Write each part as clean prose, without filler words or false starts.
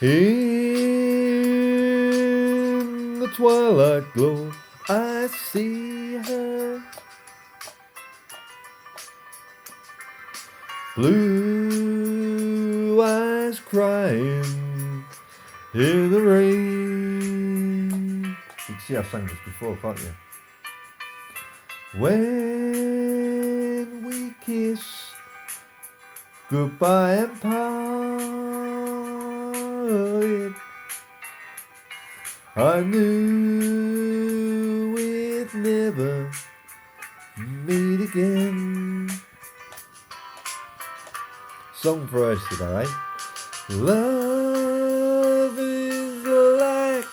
In the twilight glow, I see her. Blue eyes crying in the rain. You can see I've sang this before, can't you? When we kiss goodbye and parted, I knew we'd never meet again. Song for us today. Love is like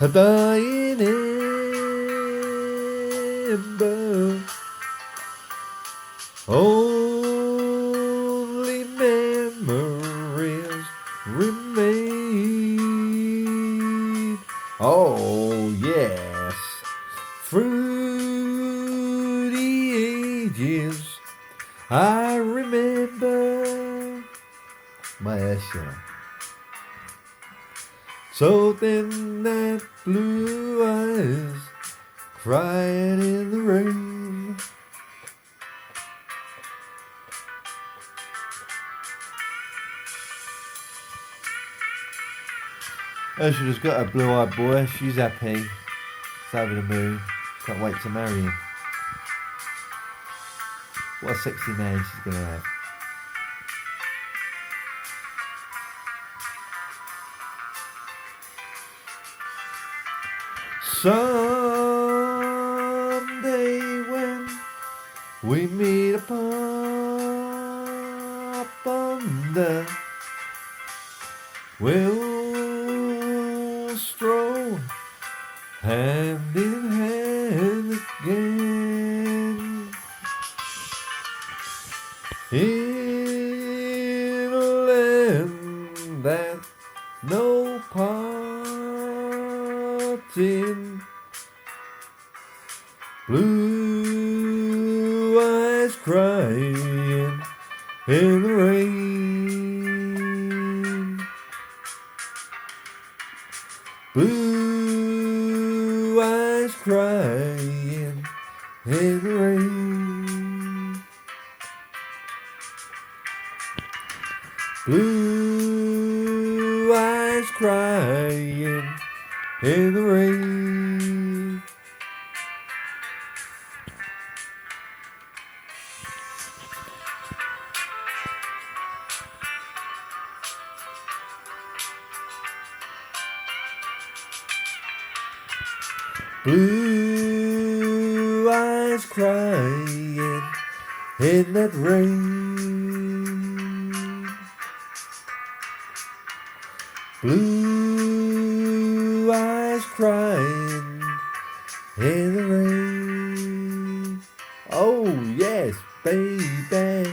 a dying ember. Only memories remain. Oh yes, through the ages I remember my Esha. So then that blue eyes crying in the rain. Ursula's got a blue-eyed boy. She's happy. She's over the moon. Can't wait to marry him. What a sexy man she's going to have. Someday when we meet up under, we'll stroll hand in hand again in a land that no parting. Blue eyes crying in the rain. Blue eyes crying in the rain. Blue eyes crying in the rain. Blue eyes crying in that rain. Blue eyes crying in the rain. Oh yes, baby.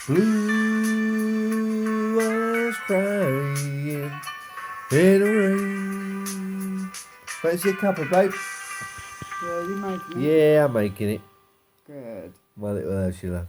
Blue eyes crying in the rain. Fancy a cuppa, babe? Yeah, you making it? Yeah, I'm making it. Good. My little Ursula.